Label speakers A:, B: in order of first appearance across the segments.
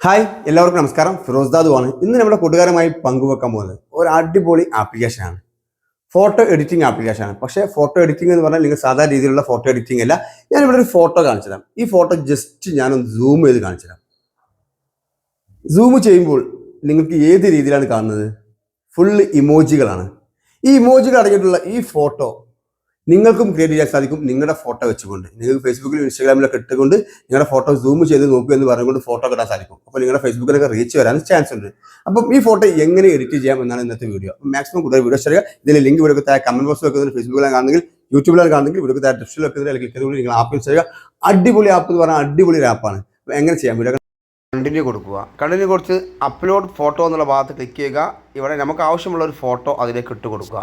A: Hi എല്ലാവർക്കും നമസ്കാരം. ഫിറോസ് ദാദുവാണ്. ഇന്ന് നമ്മുടെ കൂട്ടുകാരുമായി പങ്കുവെക്കാൻ പോകുന്നത് ഒരു അടിപൊളി ആപ്ലിക്കേഷനാണ്. ഫോട്ടോ എഡിറ്റിംഗ് ആപ്ലിക്കേഷനാണ്. പക്ഷേ ഫോട്ടോ എഡിറ്റിംഗ് എന്ന് പറഞ്ഞാൽ നിങ്ങൾ സാധാരണ രീതിയിലുള്ള ഫോട്ടോ എഡിറ്റിംഗ് അല്ല. ഞാനിവിടെ ഒരു ഫോട്ടോ കാണിച്ചു തരാം. ഈ ഫോട്ടോ ജസ്റ്റ് ഞാനൊന്ന് സൂം ചെയ്ത് കാണിച്ചു തരാം. സൂം ചെയ്യുമ്പോൾ നിങ്ങൾക്ക് ഏത് രീതിയിലാണ് കാണുന്നത്? ഫുള്ള് ഇമോജികളാണ്. ഈ ഇമോജികൾ അടങ്ങിയിട്ടുള്ള ഈ ഫോട്ടോ നിങ്ങൾക്കും ക്രിയേറ്റ് ചെയ്യാൻ സാധിക്കും. നിങ്ങളുടെ ഫോട്ടോ വെച്ചുകൊണ്ട് നിങ്ങൾക്ക് ഫേസ്ബുക്കിലും ഇൻസ്റ്റാഗ്രാമിലൊക്കെ ഇട്ടുകൊണ്ട് നിങ്ങളുടെ ഫോട്ടോ സൂം ചെയ്ത് നോക്കുക എന്ന് പറഞ്ഞുകൊണ്ട് ഫോട്ടോ കിട്ടാൻ സാധിക്കും. അപ്പോൾ നിങ്ങളുടെ ഫേസ്ബുക്കിലൊക്കെ റീച്ച് വരാൻ ചാൻസ് ഉണ്ട്. അപ്പം ഈ ഫോട്ടോ എങ്ങനെ എഡിറ്റ് ചെയ്യാം എന്നാണ് ഇന്നത്തെ വീഡിയോ. മാക്സിമം കൂടുതൽ വീഡിയോ ചെയ്യുക. ഇതിൽ ലിങ്ക് ഇവിടെ താഴെ കമന്റ് ബോക്സ് വെക്കുന്നത്, ഫേസ്ബുക്കിലാണ് കാണുന്നെങ്കിൽ യൂട്യൂബിലാണ് കാണുന്നെങ്കിൽ ഇവിടെ താഴെ ഡിസ്ക്രിപ്ഷനിൽ വെക്കുന്നത്, ക്ലിക്ക് ചെയ്തുകൊണ്ട് നിങ്ങൾ ആപ്പ് ചെയ്യുക. അടിപൊളി ആപ്പ് എന്ന് പറഞ്ഞാൽ അടിപൊളി ഒരു ആപ്പാണ്. അപ്പോൾ എങ്ങനെ ചെയ്യാം? വീഡിയോ കണ്ടിന്യൂ കൊടുക്കുക. കണ്ടിന്യൂ കൊടുത്ത് അപ്ലോഡ് ഫോട്ടോ എന്നുള്ള ഭാഗത്ത് ക്ലിക്ക് ചെയ്യുക. ഇവിടെ നമുക്ക് ആവശ്യമുള്ള ഒരു ഫോട്ടോ അതിലേക്ക് ഇട്ട് കൊടുക്കുക.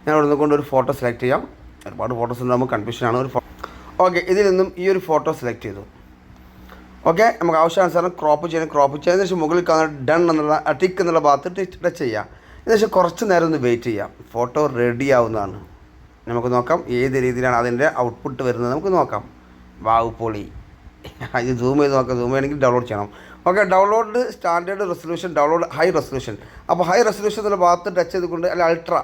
A: ഞാൻ ഇവിടെ നിന്നുകൊണ്ട് ഒരു ഫോട്ടോ സെലക്ട് ചെയ്യാം. ഒരുപാട് ഫോട്ടോസ് ഉണ്ട്, നമുക്ക് കൺഫ്യൂഷനാണ്. ഓക്കെ, ഇതിൽ നിന്നും ഈ ഒരു ഫോട്ടോ സെലക്ട് ചെയ്തു. ഓക്കെ, നമുക്ക് ആവശ്യാനുസരണം ക്രോപ്പ് ചെയ്തതിന് ശേഷം മുകളിൽ കാണുന്ന ഡൺ എന്നുള്ള ടിക്ക് എന്നുള്ള ഭാഗത്ത് ടച്ച് ചെയ്യുക. ഏകദേശം കുറച്ച് നേരം ഒന്ന് വെയിറ്റ് ചെയ്യാം. ഫോട്ടോ റെഡി ആവുന്നതാണ്. നമുക്ക് നോക്കാം ഏത് രീതിയിലാണ് അതിൻ്റെ ഔട്ട്പുട്ട് വരുന്നത്. നമുക്ക് നോക്കാം. വാവ്, പൊളി. ഇത് സൂം ചെയ്ത് നോക്കാം. സൂം ചെയ്യണമെങ്കിൽ ഡൗൺലോഡ് ചെയ്യണം. Okay, download standard resolution, download high resolution. അപ്പോൾ ഹൈ റെസൊല്യൂഷൻ എന്നുള്ള ഭാഗത്ത് ടച്ച് ചെയ്തുകൊണ്ട് അല്ല അൾട്രാ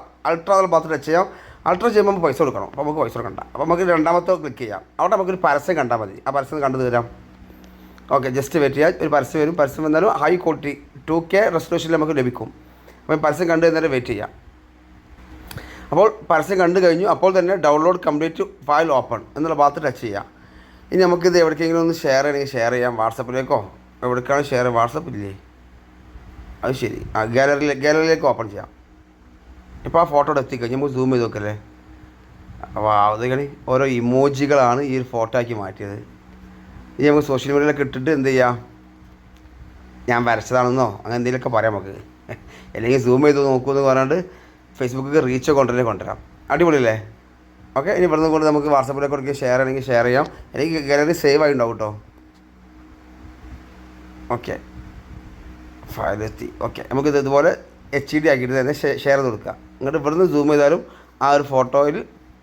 A: എന്നുള്ള ഭാഗത്ത് ടച്ച് ചെയ്യാം. അൾട്രാ ചെയ്യുമ്പോൾ നമുക്ക് പൈസ കൊടുക്കണം. അപ്പോൾ നമുക്ക് പൈസ കൊടുക്കണ്ട. അപ്പോൾ നമുക്ക് രണ്ടാമത്തെ ക്ലിക്ക് ചെയ്യാം. അവിടെ നമുക്കൊരു പരസ്യം കണ്ടാൽ മതി. ആ പരസ്യം കണ്ടു തരാം. ഓക്കെ, ജസ്റ്റ് വെയിറ്റ് ചെയ്യാം. ഒരു പരസ്യം വരും. പരസ്യം വന്നാലും ഹൈ ക്വാളിറ്റി 2K റെസൊല്യൂഷനിൽ നമുക്ക് ലഭിക്കും. അപ്പോൾ പരസ്യം കണ്ടു തന്നേരം വെയിറ്റ് ചെയ്യാം. അപ്പോൾ പരസ്യം കണ്ടു കഴിഞ്ഞു. അപ്പോൾ തന്നെ ഡൗൺലോഡ് കംപ്ലീറ്റ് ഫയൽ ഓപ്പൺ എന്നുള്ള ഭാഗത്ത് ടച്ച് ചെയ്യാം. ഇനി നമുക്കിത് എവിടേക്കെങ്കിലും ഒന്ന് ഷെയർ ചെയ്യണമെങ്കിൽ ഷെയർ ചെയ്യാം. വാട്സപ്പിലേക്കോ എവിടേക്കാണ് ഷെയർ? വാട്സപ്പ് ഇല്ലേ? അത് ശരി. ഗാലറിയിലേക്ക് ഓപ്പൺ ചെയ്യാം. ഇപ്പോൾ ആ ഫോട്ടോ എത്തിക്കഴിഞ്ഞ് നമുക്ക് സൂം ചെയ്ത് നോക്കല്ലേ. അപ്പോൾ അത് ഓരോ ഇമോജികളാണ് ഈ ഒരു ഫോട്ടോ ആക്കി മാറ്റിയത്. ഇനി നമുക്ക് സോഷ്യൽ മീഡിയയിലൊക്കെ ഇട്ടിട്ട് എന്ത് ചെയ്യാം? ഞാൻ വരച്ചതാണെന്നോ അങ്ങനെ എന്തെങ്കിലുമൊക്കെ പറയാം നമുക്ക്. അല്ലെങ്കിൽ സൂം ചെയ്ത് നോക്കുമെന്ന് പറഞ്ഞാണ്ട് ഫേസ്ബുക്കിൽ റീച്ച് കൊണ്ടുവരാം. അടിപൊളിയല്ലേ? ഓക്കെ, ഇനി ഇവിടുന്ന് കൊണ്ട് നമുക്ക് വാട്സപ്പിലേക്ക് കൊടുക്കുക. ഷെയർ ആണെങ്കിൽ ഷെയർ ചെയ്യാം. എനിക്ക് ഗാലറി സേവ് ആയിട്ടുണ്ടാവും കേട്ടോ. ഓക്കെ, ഫയലെത്തി. ഓക്കെ, നമുക്കിത് ഇതുപോലെ HD ആക്കിയിട്ട് തന്നെ ഷെയർ ചെയ്ത് കൊടുക്കുക. എന്നിട്ട് ഇവിടുന്ന് സൂം ചെയ്താലും ആ ഒരു ഫോട്ടോയിൽ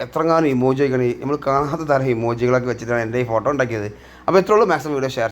A: എത്രങ്ങാനും ഇമോജികൾ, നമ്മൾ കാണാത്ത തരം ഇമോജികളൊക്കെ വെച്ചിട്ടാണ് എൻ്റെ ഈ ഫോട്ടോ ഉണ്ടാക്കിയത്. അപ്പോൾ ഇത്രയുള്ളൂ. Maximum video share